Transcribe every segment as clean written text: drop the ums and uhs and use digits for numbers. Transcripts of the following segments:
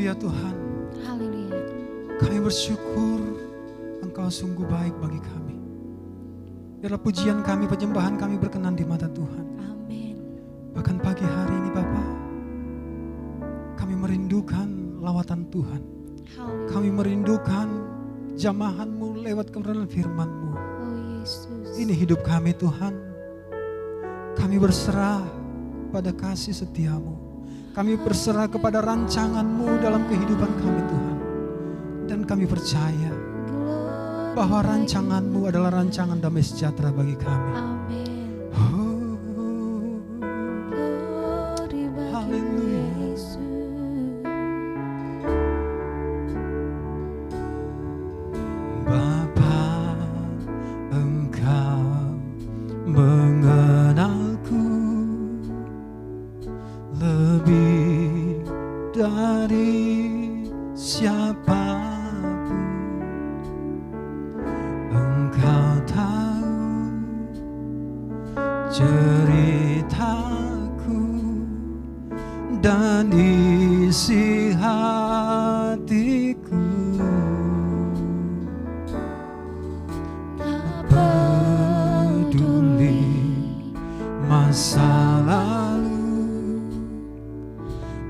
setia Tuhan. Haleluya. Kami bersyukur Engkau sungguh baik bagi kami. Biarlah pujian kami, penyembahan kami berkenan di mata Tuhan. Amin. Bahkan pagi hari ini Bapa, kami merindukan lawatan Tuhan. Haleluya. Kami merindukan jamahan-Mu lewat kebenaran firman-Mu. Oh Yesus. Ini hidup kami Tuhan. Kami berserah pada kasih setia-Mu. Kami berserah kepada rancangan-Mu dalam kehidupan kami Tuhan. Dan kami percaya bahwa rancangan-Mu adalah rancangan damai sejahtera bagi kami. Amin. Glory bagi Haleluya. Yesus. Bapa, Engkau mengenalku lebih dari siapapun. Engkau tahu ceritaku dan isi hatiku. Tak Peduli masa lalu,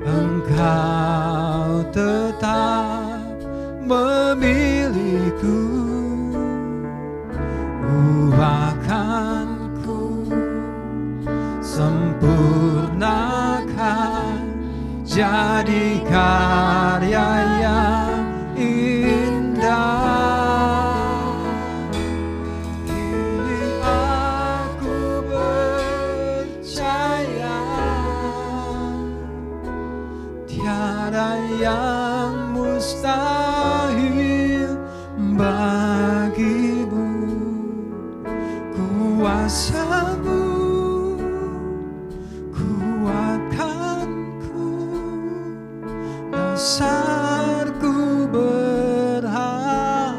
Engkau tetap memilihku. Ubahkanku, sempurnakan, jadi karya yang indah. Kini aku percaya tiada yang mustahil bagimu. Kuasa-Mu kuatkanku, dasarku berharap.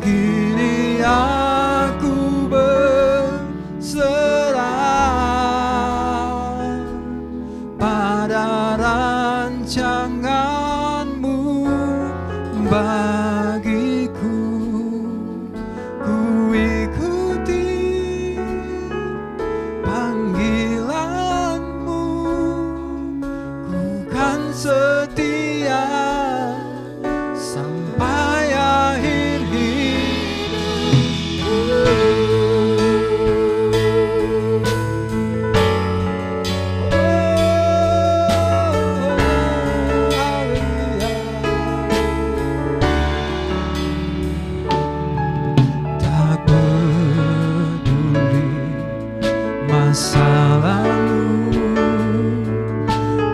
Kini aku berserah pada rancangan-Mu bagiku. Ku ikuti panggilan-Mu, ku kan setia sampai akhir hidupku. Tak peduli masa lalu,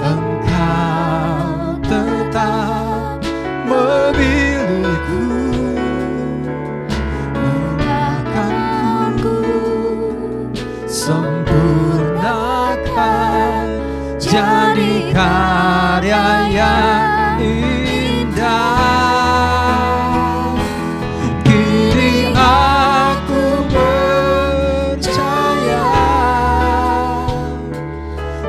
Engkau tetap memilihku. Ubahkanku, sempurnakan, jadi karya yang indah. Kini aku percaya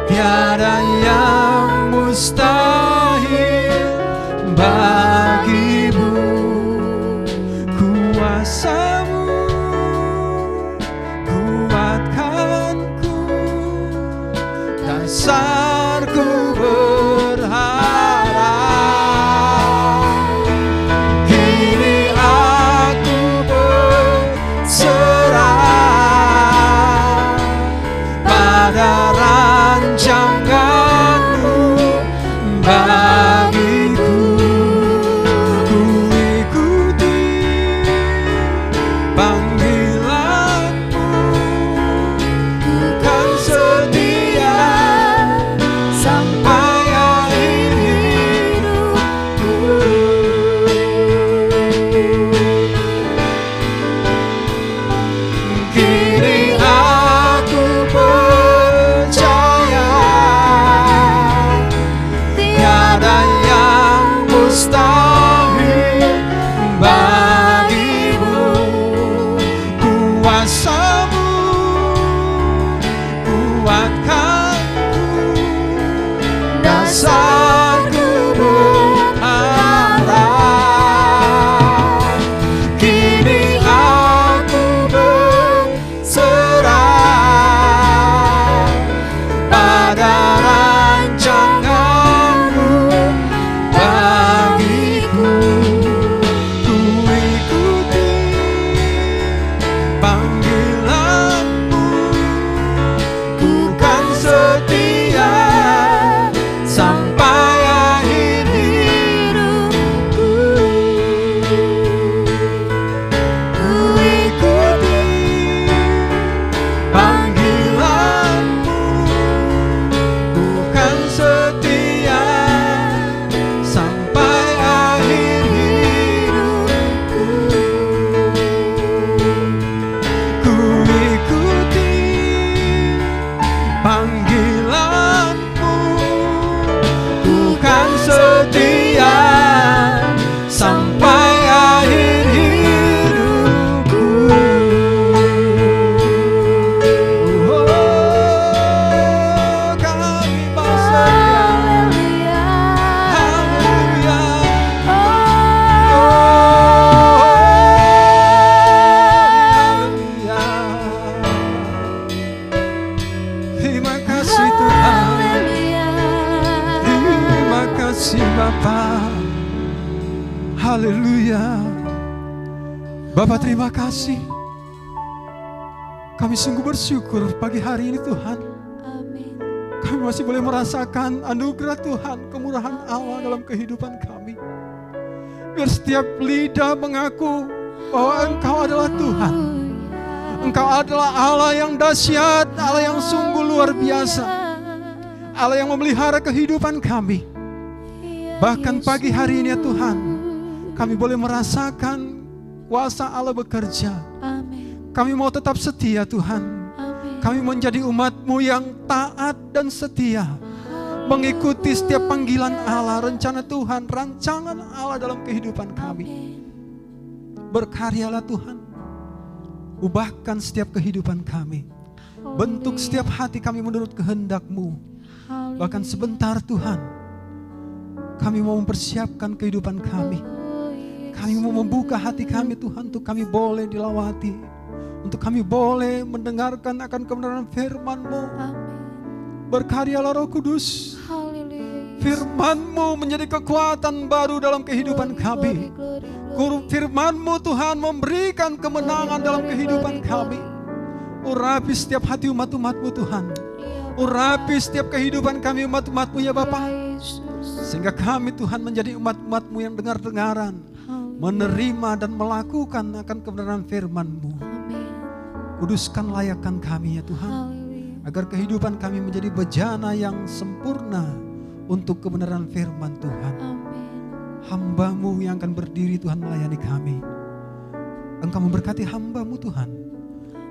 tiada yang mustahil bagimu. Kuasa-Mu kuatkanku, dasarku berharap. Kini aku berserah pada rancangan-Mu bagiku. Ku ikuti panggilan-Mu, ku kan setia Terima kasih Tuhan. Haleluya. Terima kasih Bapa. Haleluya. Bapa, terima kasih. Kami sungguh bersyukur pagi hari ini Tuhan. Amin. Kami masih boleh merasakan anugerah Tuhan, kemurahan Allah dalam kehidupan kami. Biar setiap lidah mengaku bahwa Engkau adalah Tuhan. Engkau adalah Allah yang dahsyat, Allah yang sungguh luar biasa, Allah yang memelihara kehidupan kami. Bahkan pagi hari ini ya Tuhan, kami boleh merasakan kuasa Allah bekerja. Amin. Kami mau tetap setia Tuhan. Amin. Kami menjadi umat-Mu yang taat dan setia, mengikuti setiap panggilan Allah, rencana Tuhan, rancangan Allah dalam kehidupan kami. Berkaryalah Tuhan, ubahkan setiap kehidupan kami, bentuk setiap hati kami menurut kehendak-Mu. Bahkan sebentar Tuhan, kami mau mempersiapkan kehidupan kami. Kami mau membuka hati kami Tuhan, untuk kami boleh dilawati, untuk kami boleh mendengarkan akan kebenaran firman-Mu. Berkaryalah Roh Kudus. Firman-Mu menjadi kekuatan baru dalam kehidupan kami. Firman-Mu Tuhan memberikan kemenangan dalam kehidupan kami. Urapi setiap hati umat-umat-Mu Tuhan. Urapi setiap kehidupan kami umat-umat-Mu ya Bapa. Sehingga kami Tuhan menjadi umat-umat-Mu yang dengar-dengaran, menerima dan melakukan akan kebenaran firman-Mu. Kuduskan layakan kami ya Tuhan, agar kehidupan kami menjadi bejana yang sempurna untuk kebenaran firman Tuhan. Hamba-Mu yang akan berdiri Tuhan melayani kami. Engkau memberkati hamba-Mu Tuhan.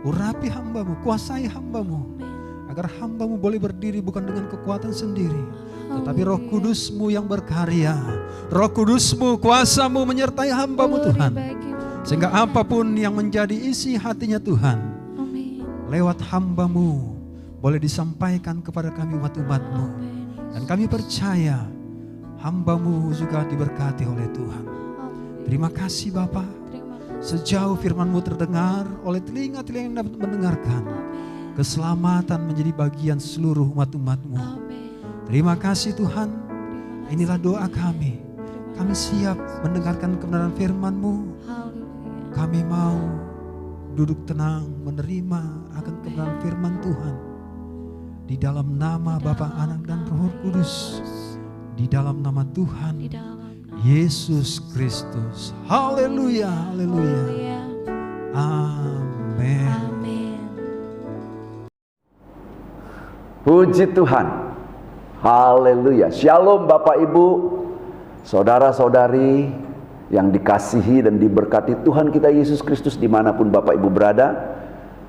Urapi hamba-Mu, kuasai hamba-Mu, agar hamba-Mu boleh berdiri bukan dengan kekuatan sendiri, tetapi Roh Kudus-Mu yang berkarya. Roh Kudus-Mu, kuasa-Mu menyertai hamba-Mu Tuhan, sehingga apapun yang menjadi isi hatinya Tuhan, lewat hamba-Mu boleh disampaikan kepada kami umat-umat-Mu. Dan kami percaya hamba-Mu juga diberkati oleh Tuhan. Terima kasih Bapa. Sejauh firman-Mu terdengar oleh telinga-telinga yang dapat mendengarkan, keselamatan menjadi bagian seluruh umat-umat-Mu. Terima kasih Tuhan. Inilah doa kami. Kami siap mendengarkan kebenaran firman-Mu. Kami mau duduk tenang menerima akan kebenaran firman Tuhan. Di dalam nama Bapa, Anak dan Roh Kudus. Di dalam nama Tuhan Yesus Kristus. Haleluya, haleluya. Amin. Puji Tuhan. Haleluya. Shalom Bapak Ibu, saudara-saudari yang dikasihi dan diberkati Tuhan kita Yesus Kristus dimanapun Bapak Ibu berada.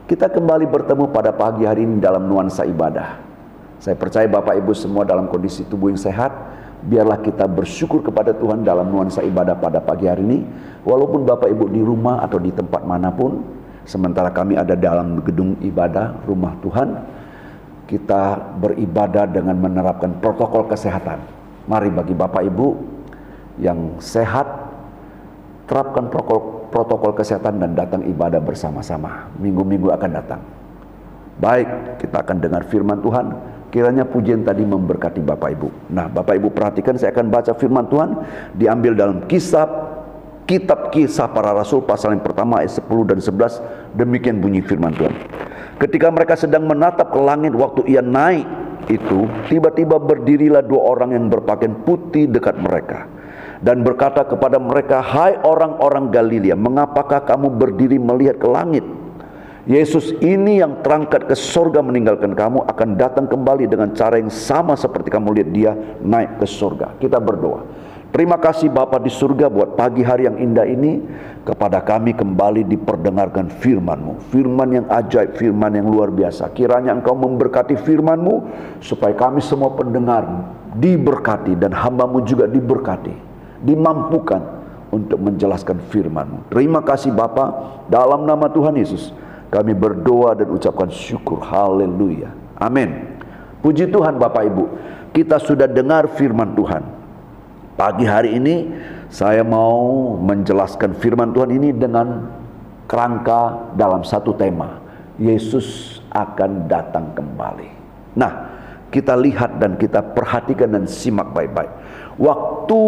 Kita kembali bertemu pada pagi hari ini dalam nuansa ibadah. Saya percaya Bapak Ibu semua dalam kondisi tubuh yang sehat. Biarlah kita bersyukur kepada Tuhan dalam nuansa ibadah pada pagi hari ini. Walaupun Bapak Ibu di rumah atau di tempat manapun, sementara kami ada dalam gedung ibadah rumah Tuhan, kita beribadah dengan menerapkan protokol kesehatan. Mari bagi Bapak Ibu yang sehat, terapkan protokol kesehatan dan datang ibadah bersama-sama. Minggu-minggu akan datang. Baik, kita akan dengar firman Tuhan. Kiranya pujian tadi memberkati Bapak Ibu. Nah, Bapak Ibu perhatikan, saya akan baca firman Tuhan diambil dalam kitab Kisah Para Rasul pasal yang pertama ayat 10 dan 11. Demikian bunyi firman Tuhan. Ketika mereka sedang menatap ke langit waktu ia naik itu, tiba-tiba berdirilah dua orang yang berpakaian putih dekat mereka dan berkata kepada mereka, "Hai orang-orang Galilea, mengapakah kamu berdiri melihat ke langit? Yesus ini yang terangkat ke sorga meninggalkan kamu akan datang kembali dengan cara yang sama seperti kamu lihat dia naik ke sorga." Kita berdoa. Terima kasih Bapa di surga buat pagi hari yang indah ini. Kepada kami kembali diperdengarkan firman-Mu, firman yang ajaib, firman yang luar biasa. Kiranya Engkau memberkati firman-Mu supaya kami semua pendengar diberkati dan hamba-Mu juga diberkati, dimampukan untuk menjelaskan firman-Mu. Terima kasih Bapa, dalam nama Tuhan Yesus kami berdoa dan ucapkan syukur. Haleluya. Amin. Puji Tuhan Bapak Ibu, kita sudah dengar firman Tuhan. Pagi hari ini saya mau menjelaskan firman Tuhan ini dengan kerangka dalam satu tema. Yesus akan datang kembali. Nah, kita lihat dan kita perhatikan dan simak baik-baik. Waktu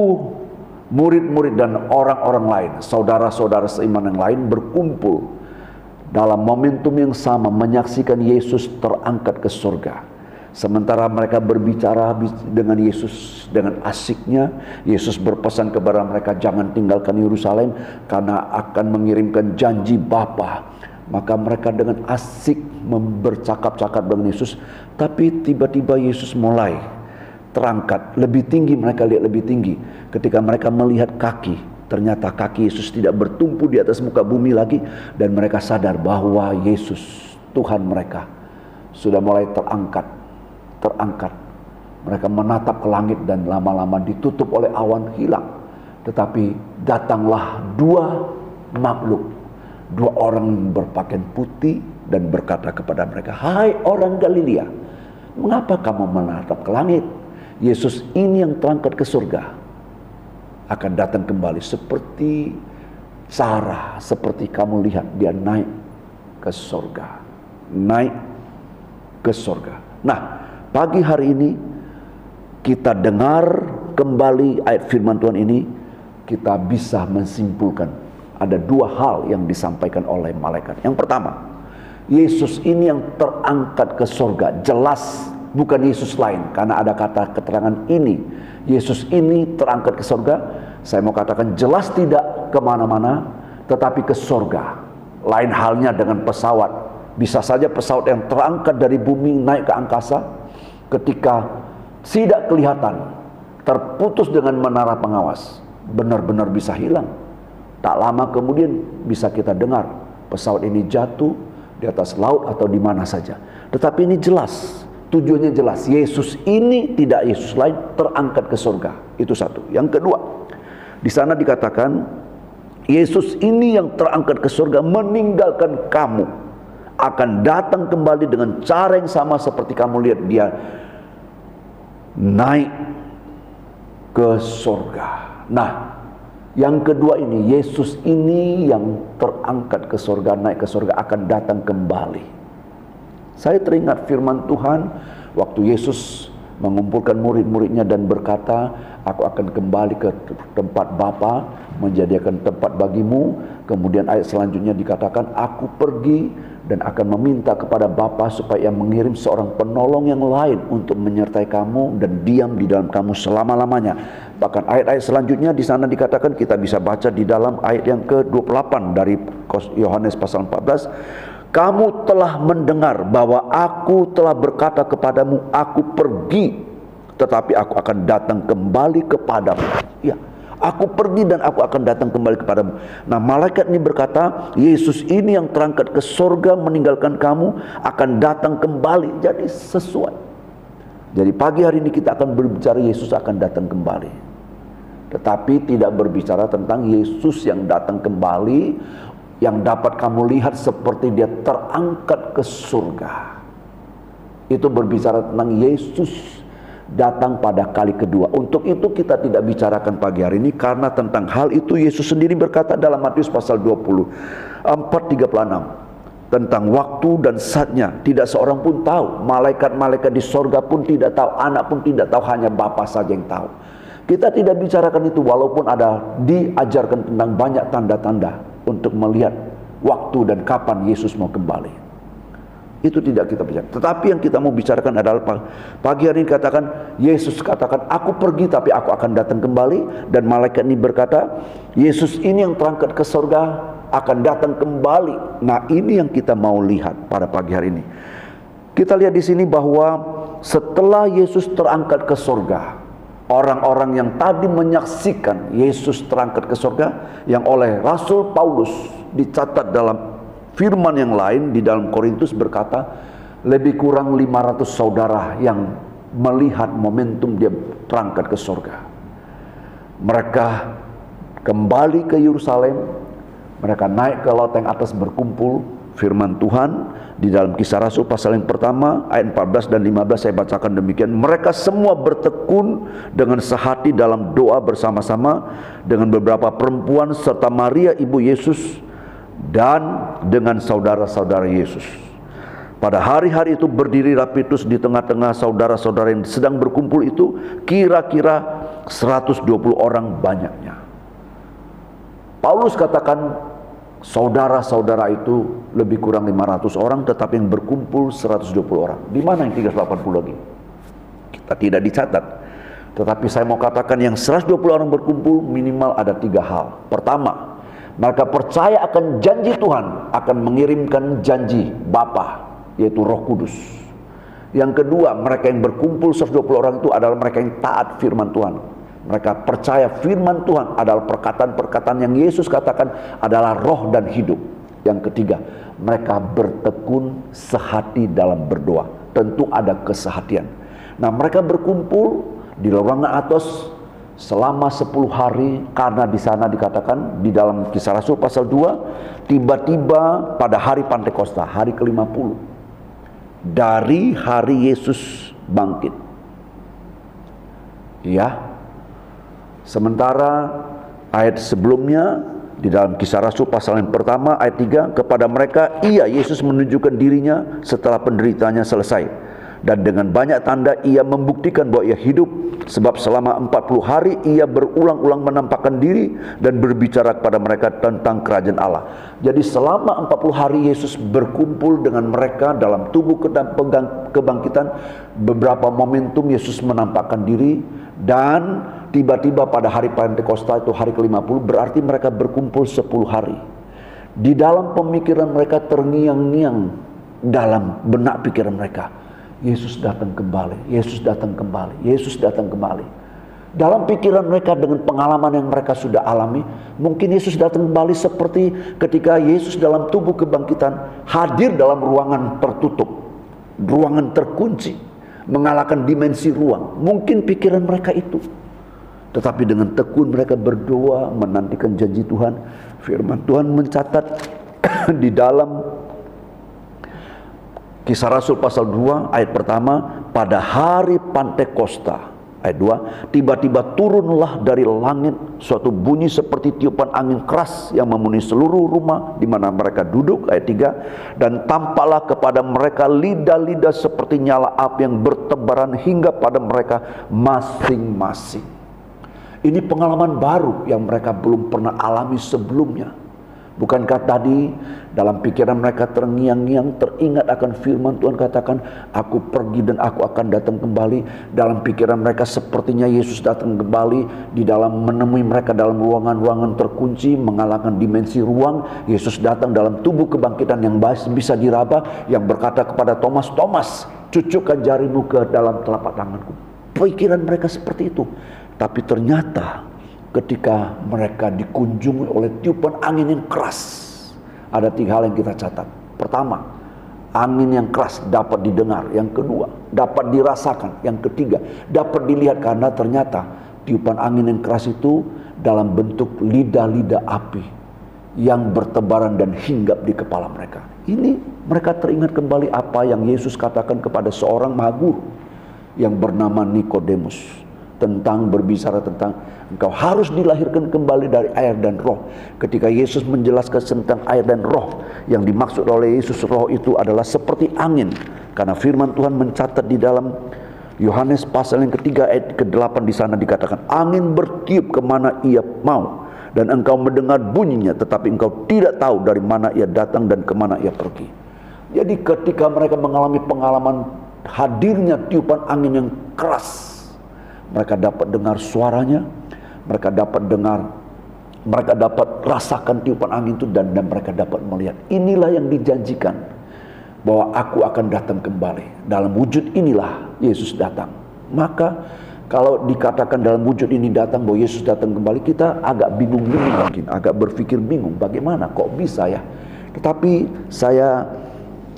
murid-murid dan orang-orang lain, saudara-saudara seiman yang lain berkumpul dalam momentum yang sama menyaksikan Yesus terangkat ke surga. Sementara mereka berbicara dengan Yesus dengan asiknya, Yesus berpesan kepada mereka, jangan tinggalkan Yerusalem karena akan mengirimkan janji Bapa. Maka mereka dengan asik bercakap-cakap dengan Yesus. Tapi tiba-tiba Yesus mulai terangkat lebih tinggi, mereka lihat lebih tinggi. Ketika mereka melihat kaki, ternyata kaki Yesus tidak bertumpu di atas muka bumi lagi. Dan mereka sadar bahwa Yesus, Tuhan mereka, sudah mulai terangkat. Mereka menatap ke langit dan lama-lama ditutup oleh awan, hilang. Tetapi datanglah dua makhluk, dua orang berpakaian putih dan berkata kepada mereka, hai orang Galilea, mengapa kamu menatap ke langit? Yesus ini yang terangkat ke surga akan datang kembali seperti Sarah, seperti kamu lihat dia naik ke surga. Naik ke surga. Nah, pagi hari ini kita dengar kembali ayat firman Tuhan ini, kita bisa menyimpulkan ada dua hal yang disampaikan oleh malaikat. Yang pertama, Yesus ini yang terangkat ke surga, jelas bukan Yesus lain, karena ada kata keterangan ini. Yesus ini terangkat ke surga. Saya mau katakan jelas tidak kemana-mana, tetapi ke surga. Lain halnya dengan pesawat. Bisa saja pesawat yang terangkat dari bumi naik ke angkasa, ketika tidak kelihatan, terputus dengan menara pengawas, benar-benar bisa hilang. Tak lama kemudian bisa kita dengar pesawat ini jatuh di atas laut atau di mana saja. Tetapi ini jelas, tujuannya jelas. Yesus ini tidak Yesus lain, terangkat ke surga. Itu satu. Yang kedua, di sana dikatakan Yesus ini yang terangkat ke surga meninggalkan kamu, akan datang kembali dengan cara yang sama seperti kamu lihat dia naik ke surga. Nah, yang kedua ini, Yesus ini yang terangkat ke surga, naik ke surga, akan datang kembali. Saya teringat firman Tuhan waktu Yesus mengumpulkan murid-muridnya dan berkata, aku akan kembali ke tempat Bapa, menjadikan tempat bagimu. Kemudian ayat selanjutnya dikatakan, aku pergi dan akan meminta kepada Bapa supaya mengirim seorang penolong yang lain untuk menyertai kamu dan diam di dalam kamu selama-lamanya. Bahkan ayat-ayat selanjutnya di sana dikatakan, kita bisa baca di dalam ayat yang ke-28 dari Yohanes pasal 14. Kamu telah mendengar bahwa aku telah berkata kepadamu, aku pergi, tetapi aku akan datang kembali kepadamu. Ya, aku pergi dan aku akan datang kembali kepadamu. Nah, malaikat ini berkata, Yesus ini yang terangkat ke surga meninggalkan kamu, akan datang kembali. Jadi sesuai. Jadi pagi hari ini kita akan berbicara Yesus akan datang kembali. Tetapi tidak berbicara tentang Yesus yang datang kembali, yang dapat kamu lihat seperti dia terangkat ke surga. Itu berbicara tentang Yesus datang pada kali kedua. Untuk itu kita tidak bicarakan pagi hari ini, karena tentang hal itu Yesus sendiri berkata dalam Matius pasal 24:36 tentang waktu dan saatnya tidak seorang pun tahu, malaikat-malaikat di sorga pun tidak tahu, anak pun tidak tahu, hanya Bapa saja yang tahu. Kita tidak bicarakan itu, walaupun ada diajarkan tentang banyak tanda-tanda untuk melihat waktu dan kapan Yesus mau kembali. Itu tidak kita bicara. Tetapi yang kita mau bicarakan adalah pagi hari ini katakan, Yesus katakan, aku pergi tapi aku akan datang kembali. Dan malaikat ini berkata, Yesus ini yang terangkat ke surga akan datang kembali. Nah, ini yang kita mau lihat pada pagi hari ini. Kita lihat di sini bahwa setelah Yesus terangkat ke surga, orang-orang yang tadi menyaksikan Yesus terangkat ke surga, yang oleh Rasul Paulus dicatat dalam firman yang lain di dalam Korintus berkata, lebih kurang 500 saudara yang melihat momentum dia terangkat ke surga. Mereka kembali ke Yerusalem, mereka naik ke loteng atas berkumpul. Firman Tuhan di dalam Kisah Rasul pasal yang pertama ayat 14 dan 15 saya bacakan demikian. Mereka semua bertekun dengan sehati dalam doa bersama-sama dengan beberapa perempuan serta Maria ibu Yesus dan dengan saudara-saudara Yesus. Pada hari-hari itu berdirilah Petrus di tengah-tengah saudara-saudara yang sedang berkumpul itu, kira-kira 120 orang banyaknya. Paulus katakan saudara-saudara itu lebih kurang 500 orang, tetapi yang berkumpul 120 orang. Di mana yang 380 lagi? Kita tidak dicatat. Tetapi saya mau katakan yang 120 orang berkumpul minimal ada 3 hal. Pertama, mereka percaya akan janji Tuhan akan mengirimkan janji Bapa, yaitu Roh Kudus. Yang kedua, mereka yang berkumpul 120 orang itu adalah mereka yang taat firman Tuhan. Mereka percaya firman Tuhan adalah perkataan-perkataan yang Yesus katakan adalah roh dan hidup. Yang ketiga, mereka bertekun sehati dalam berdoa. Tentu ada kesehatian. Nah, mereka berkumpul di ruangan atas selama 10 hari, karena di sana dikatakan di dalam Kisah Rasul pasal 2, tiba-tiba pada hari Pantekosta, hari ke-50 dari hari Yesus bangkit. Ya. Sementara ayat sebelumnya di dalam Kisah Rasul pasal yang pertama ayat 3, kepada mereka ia Yesus menunjukkan dirinya setelah penderitaannya selesai, dan dengan banyak tanda ia membuktikan bahwa ia hidup, sebab selama 40 hari ia berulang-ulang menampakkan diri dan berbicara kepada mereka tentang kerajaan Allah. Jadi selama 40 hari Yesus berkumpul dengan mereka dalam tubuh kebangkitan. Beberapa momentum Yesus menampakkan diri, dan tiba-tiba pada hari Pentakosta itu hari ke-50, berarti mereka berkumpul 10 hari. Di dalam pemikiran mereka terngiang-ngiang dalam benak pikiran mereka, Yesus datang kembali, Yesus datang kembali, Yesus datang kembali. Dalam pikiran mereka dengan pengalaman yang mereka sudah alami, mungkin Yesus datang kembali seperti ketika Yesus dalam tubuh kebangkitan hadir dalam ruangan tertutup, ruangan terkunci, mengalahkan dimensi ruang. Mungkin pikiran mereka itu. Tetapi dengan tekun mereka berdoa, menantikan janji Tuhan. Firman Tuhan mencatat di dalam Kisah Rasul pasal 2 ayat pertama, pada hari Pantekosta ayat 2, tiba-tiba turunlah dari langit suatu bunyi seperti tiupan angin keras yang memenuhi seluruh rumah di mana mereka duduk. Ayat 3, dan tampaklah kepada mereka lidah-lidah seperti nyala api yang bertebaran hingga pada mereka masing-masing. Ini pengalaman baru yang mereka belum pernah alami sebelumnya. Bukankah tadi dalam pikiran mereka terngiang-ngiang, teringat akan firman Tuhan katakan, aku pergi dan aku akan datang kembali. Dalam pikiran mereka sepertinya Yesus datang kembali di dalam menemui mereka dalam ruangan-ruangan terkunci, mengalahkan dimensi ruang. Yesus datang dalam tubuh kebangkitan yang bisa diraba, yang berkata kepada Thomas, Thomas, cucukkan jarimu ke dalam telapak tanganku. Pikiran mereka seperti itu. Tapi ternyata ketika mereka dikunjungi oleh tiupan angin yang keras, ada 3 hal yang kita catat. Pertama, angin yang keras dapat didengar. Yang kedua, dapat dirasakan. Yang ketiga, dapat dilihat, karena ternyata tiupan angin yang keras itu dalam bentuk lidah-lidah api yang bertebaran dan hinggap di kepala mereka. Ini mereka teringat kembali apa yang Yesus katakan kepada seorang mahaguru yang bernama Nikodemus, tentang berbicara tentang engkau harus dilahirkan kembali dari air dan roh. Ketika Yesus menjelaskan tentang air dan roh, yang dimaksud oleh Yesus roh itu adalah seperti angin, karena firman Tuhan mencatat di dalam Yohanes pasal yang ketiga ayat ke-8, di sana dikatakan angin bertiup kemana ia mau dan engkau mendengar bunyinya, tetapi engkau tidak tahu dari mana ia datang dan kemana ia pergi. Jadi ketika mereka mengalami pengalaman hadirnya tiupan angin yang keras, mereka dapat dengar suaranya, mereka dapat dengar, mereka dapat rasakan tiupan angin itu, dan mereka dapat melihat. Inilah yang dijanjikan, bahwa aku akan datang kembali. Dalam wujud inilah Yesus datang. Maka kalau dikatakan dalam wujud ini datang, bahwa Yesus datang kembali, kita agak bingung-bingung mungkin, agak berpikir bingung, bagaimana kok bisa ya? Tetapi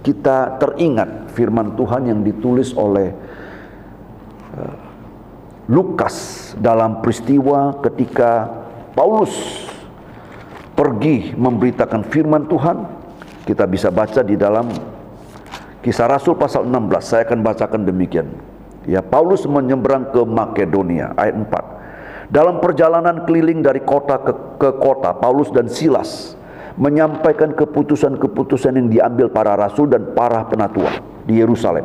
kita teringat firman Tuhan yang ditulis oleh Lukas dalam peristiwa ketika Paulus pergi memberitakan firman Tuhan. Kita bisa baca di dalam Kisah Rasul pasal 16. Saya akan bacakan demikian. Ya, Paulus menyeberang ke Makedonia, ayat 4. Dalam perjalanan keliling dari kota ke kota, Paulus dan Silas menyampaikan keputusan-keputusan yang diambil para rasul dan para penatua di Yerusalem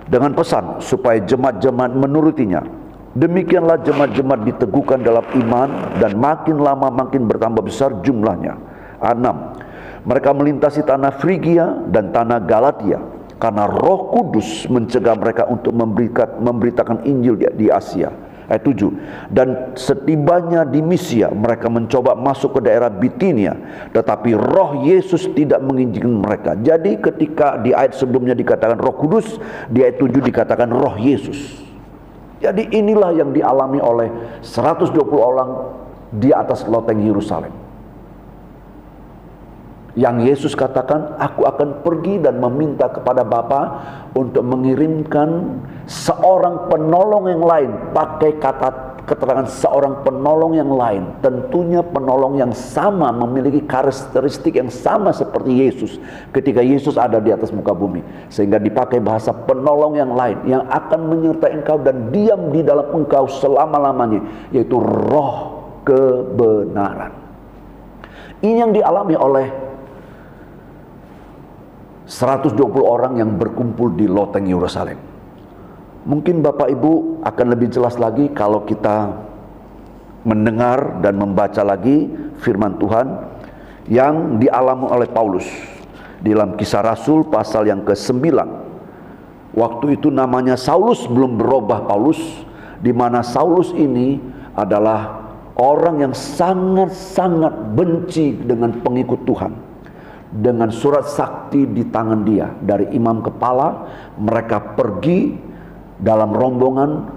dengan pesan supaya jemaat-jemaat menurutinya. Demikianlah jemaat-jemaat diteguhkan dalam iman dan makin lama makin bertambah besar jumlahnya. 6. Mereka melintasi tanah Frigia dan tanah Galatia karena Roh Kudus mencegah mereka untuk memberitakan Injil di Asia. Ayat 7. Dan setibanya di Misia mereka mencoba masuk ke daerah Bitinia, tetapi Roh Yesus tidak mengizinkan mereka. Jadi ketika di ayat sebelumnya dikatakan Roh Kudus, di ayat 7 dikatakan Roh Yesus. Jadi inilah yang dialami oleh 120 orang di atas loteng Yerusalem. Yang Yesus katakan, aku akan pergi dan meminta kepada Bapa untuk mengirimkan seorang penolong yang lain. Pakai keterangan seorang penolong yang lain. Tentunya penolong yang sama, memiliki karakteristik yang sama seperti Yesus ketika Yesus ada di atas muka bumi. Sehingga dipakai bahasa penolong yang lain yang akan menyertai engkau dan diam di dalam engkau selama-lamanya, yaitu Roh kebenaran. Ini yang dialami oleh 120 orang yang berkumpul di loteng Yerusalem. Mungkin Bapak Ibu akan lebih jelas lagi kalau kita mendengar dan membaca lagi firman Tuhan yang dialami oleh Paulus di dalam Kisah Rasul pasal yang ke-9. Waktu itu namanya Saulus, belum berubah Paulus, di mana Saulus ini adalah orang yang sangat-sangat benci dengan pengikut Tuhan. Dengan surat sakti di tangan dia dari imam kepala, mereka pergi dalam rombongan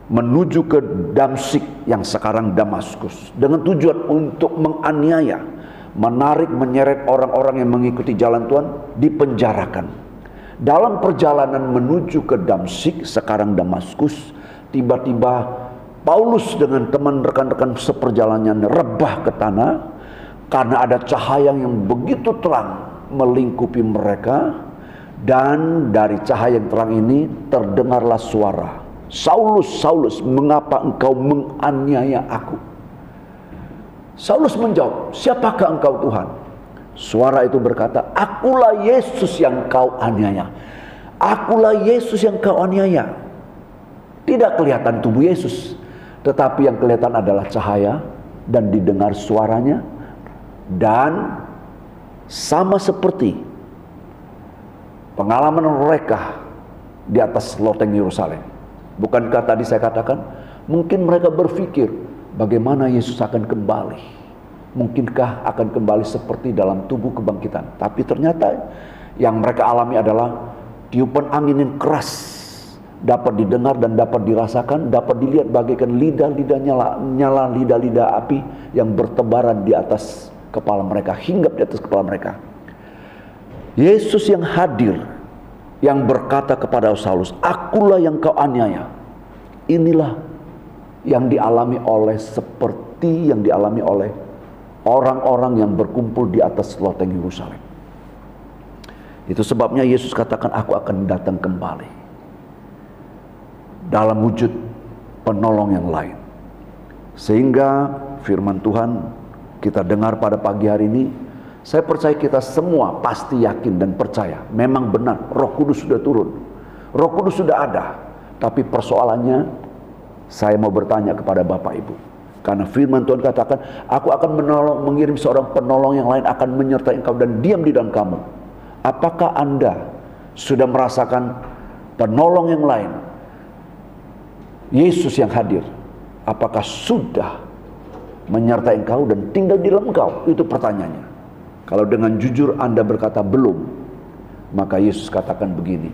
menuju ke Damsyik yang sekarang Damaskus, dengan tujuan untuk menganiaya, menarik, menyeret orang-orang yang mengikuti jalan Tuhan, dipenjarakan. Dalam perjalanan menuju ke Damsyik, sekarang Damaskus, tiba-tiba Paulus dengan teman rekan-rekan seperjalanannya rebah ke tanah karena ada cahaya yang begitu terang melingkupi mereka, dan dari cahaya yang terang ini terdengarlah suara, Saulus, Saulus, mengapa engkau menganiaya aku? Saulus menjawab, siapakah engkau Tuhan? Suara itu berkata, akulah Yesus yang kau aniaya. Akulah Yesus yang kau aniaya. Tidak kelihatan tubuh Yesus, tetapi yang kelihatan adalah cahaya dan didengar suaranya. Dan sama seperti pengalaman mereka di atas loteng Yerusalem. Bukankah tadi saya katakan, mungkin mereka berpikir bagaimana Yesus akan kembali. Mungkinkah akan kembali seperti dalam tubuh kebangkitan. Tapi ternyata yang mereka alami adalah tiupan angin yang keras, dapat didengar dan dapat dirasakan, dapat dilihat bagaikan lidah-lidah nyala lidah-lidah api yang bertebaran di atas kepala mereka, hinggap di atas kepala mereka. Yesus yang hadir, yang berkata kepada Saulus, akulah yang kau aniaya. Inilah yang dialami oleh, seperti yang dialami oleh orang-orang yang berkumpul di atas loteng Yerusalem. Itu sebabnya Yesus katakan, aku akan datang kembali dalam wujud penolong yang lain. Sehingga firman Tuhan kita dengar pada pagi hari ini, saya percaya kita semua pasti yakin dan percaya, memang benar Roh Kudus sudah turun, Roh Kudus sudah ada. Tapi persoalannya, saya mau bertanya kepada Bapak Ibu, karena firman Tuhan katakan, aku akan mengirim seorang penolong yang lain akan menyertai engkau dan diam di dalam kamu. Apakah Anda sudah merasakan penolong yang lain, Yesus yang hadir? Apakah sudah menyertai engkau dan tinggal di dalam engkau? Itu pertanyaannya. Kalau dengan jujur Anda berkata belum, maka Yesus katakan begini,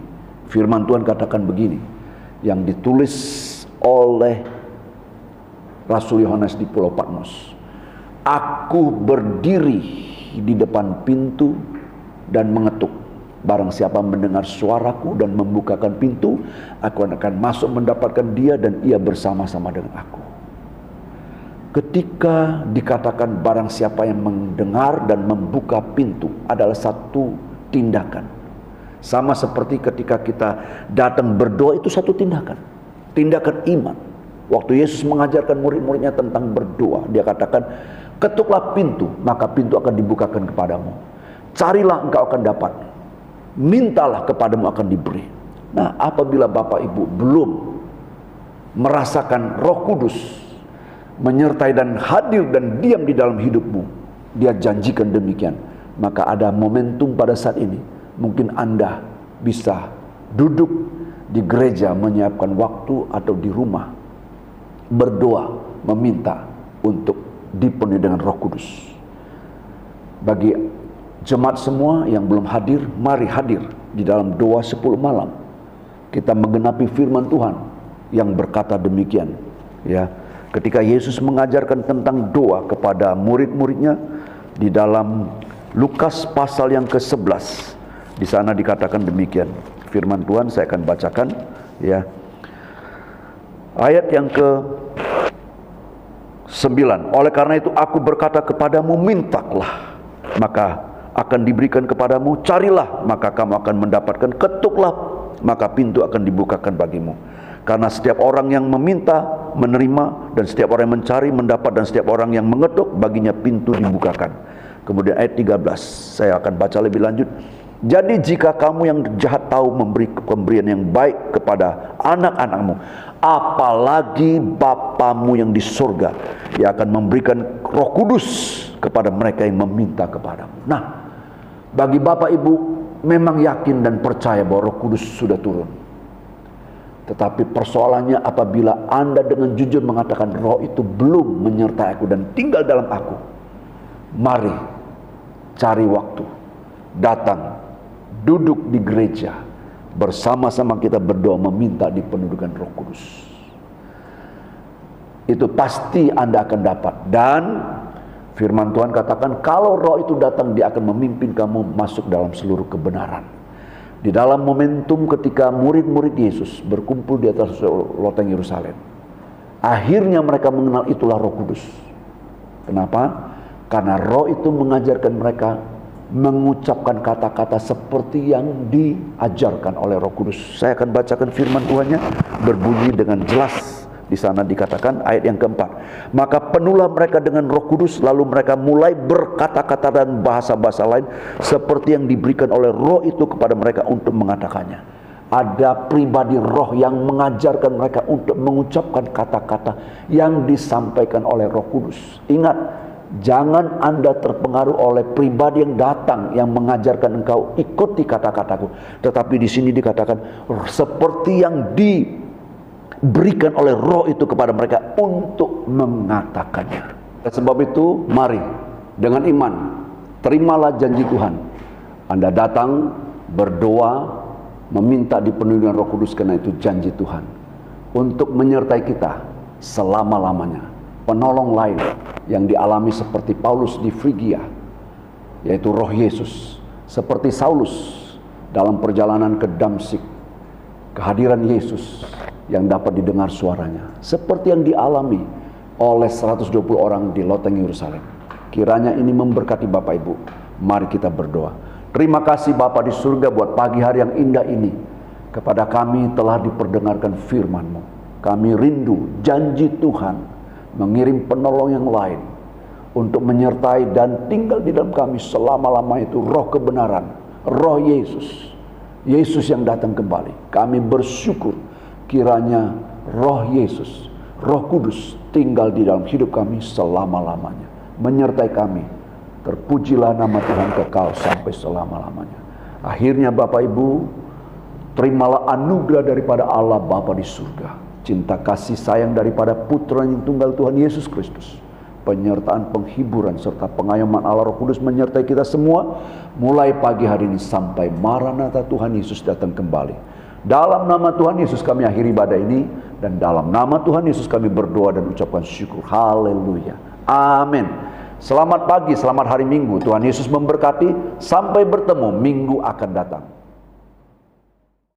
firman Tuhan katakan begini, yang ditulis oleh Rasul Yohanes di Pulau Patmos, aku berdiri di depan pintu dan mengetuk. Barang siapa mendengar suaraku dan membukakan pintu, aku akan masuk mendapatkan dia dan ia bersama-sama dengan aku. Ketika dikatakan barang siapa yang mendengar dan membuka pintu adalah satu tindakan. Sama seperti ketika kita datang berdoa, itu satu tindakan. Tindakan iman. Waktu Yesus mengajarkan murid-muridnya tentang berdoa, dia katakan, Ketuklah pintu, maka pintu akan dibukakan kepadamu. Carilah, engkau akan dapat. Mintalah, kepadamu akan diberi. Nah, apabila Bapak Ibu belum merasakan Roh Kudus menyertai dan hadir dan diam di dalam hidupmu, Dia janjikan demikian, maka ada momentum pada saat ini. Mungkin Anda bisa duduk di gereja, menyiapkan waktu, atau di rumah berdoa, meminta untuk dipenuhi dengan Roh Kudus. Bagi jemaat semua yang belum hadir, mari hadir di dalam doa 10 malam. Kita menggenapi firman Tuhan yang berkata demikian, ya. Ketika Yesus mengajarkan tentang doa kepada murid-muridnya di dalam Lukas pasal yang ke-11, di sana dikatakan demikian. Firman Tuhan saya akan bacakan, ya. Ayat yang ke-9. Oleh karena itu aku berkata kepadamu, mintalah, maka akan diberikan kepadamu. Carilah, maka kamu akan mendapatkan. Ketuklah, maka pintu akan dibukakan bagimu. Karena setiap orang yang meminta, menerima, dan setiap orang yang mencari, mendapat, dan setiap orang yang mengetuk, baginya pintu dibukakan. Kemudian ayat 13, saya akan baca lebih lanjut. Jadi jika kamu yang jahat tahu memberi pemberian yang baik kepada anak-anakmu, apalagi Bapamu yang di surga, Dia akan memberikan Roh Kudus kepada mereka yang meminta kepadamu. Nah, bagi Bapak Ibu memang yakin dan percaya bahwa Roh Kudus sudah turun. Tetapi persoalannya apabila Anda dengan jujur mengatakan Roh itu belum menyertai aku dan tinggal dalam aku, mari cari waktu, datang, duduk di gereja, bersama-sama kita berdoa meminta dipenuhi dengan Roh Kudus. Itu pasti Anda akan dapat. Dan firman Tuhan katakan, kalau Roh itu datang, Dia akan memimpin kamu masuk dalam seluruh kebenaran. Di dalam momentum ketika murid-murid Yesus berkumpul di atas loteng Yerusalem, akhirnya mereka mengenal itulah Roh Kudus. Kenapa? Karena Roh itu mengajarkan mereka mengucapkan kata-kata seperti yang diajarkan oleh Roh Kudus. Saya akan bacakan firman Tuhannya, berbunyi dengan jelas. Di sana dikatakan ayat yang keempat, maka penuhlah mereka dengan Roh Kudus, lalu mereka mulai berkata-kata dan bahasa-bahasa lain seperti yang diberikan oleh Roh itu kepada mereka untuk mengatakannya. Ada pribadi Roh yang mengajarkan mereka untuk mengucapkan kata-kata yang disampaikan oleh Roh Kudus. Ingat, jangan Anda terpengaruh oleh pribadi yang datang yang mengajarkan engkau ikuti kata-kataku. Tetapi di sini dikatakan seperti yang diberikan oleh Roh itu kepada mereka untuk mengatakannya. Sebab itu mari dengan iman terimalah janji Tuhan. Anda datang berdoa meminta dipenuhi dengan Roh Kudus, karena itu janji Tuhan untuk menyertai kita selama-lamanya. Penolong lain yang dialami seperti Paulus di Frigia, yaitu Roh Yesus. Seperti Saulus dalam perjalanan ke Damsyik, kehadiran Yesus yang dapat didengar suaranya. Seperti yang dialami oleh 120 orang di loteng Yerusalem. Kiranya ini memberkati Bapak Ibu. Mari kita berdoa. Terima kasih Bapa di surga buat pagi hari yang indah ini. Kepada kami telah diperdengarkan firman-Mu. Kami rindu janji Tuhan mengirim penolong yang lain untuk menyertai dan tinggal di dalam kami selama-lama, itu Roh kebenaran, Roh Yesus. Yesus yang datang kembali. Kami bersyukur kiranya Roh Yesus, Roh Kudus tinggal di dalam hidup kami selama-lamanya, menyertai kami. Terpujilah nama Tuhan kekal sampai selama-lamanya. Akhirnya Bapak Ibu, terimalah anugerah daripada Allah Bapa di surga, cinta kasih sayang daripada Putra yang tunggal Tuhan Yesus Kristus, penyertaan, penghiburan, serta pengayoman Allah Roh Kudus menyertai kita semua, mulai pagi hari ini sampai Maranatha Tuhan Yesus datang kembali. Dalam nama Tuhan Yesus kami akhiri ibadah ini, dan dalam nama Tuhan Yesus kami berdoa dan ucapkan syukur. Haleluya. Amin. Selamat pagi, selamat hari Minggu. Tuhan Yesus memberkati. Sampai bertemu minggu akan datang.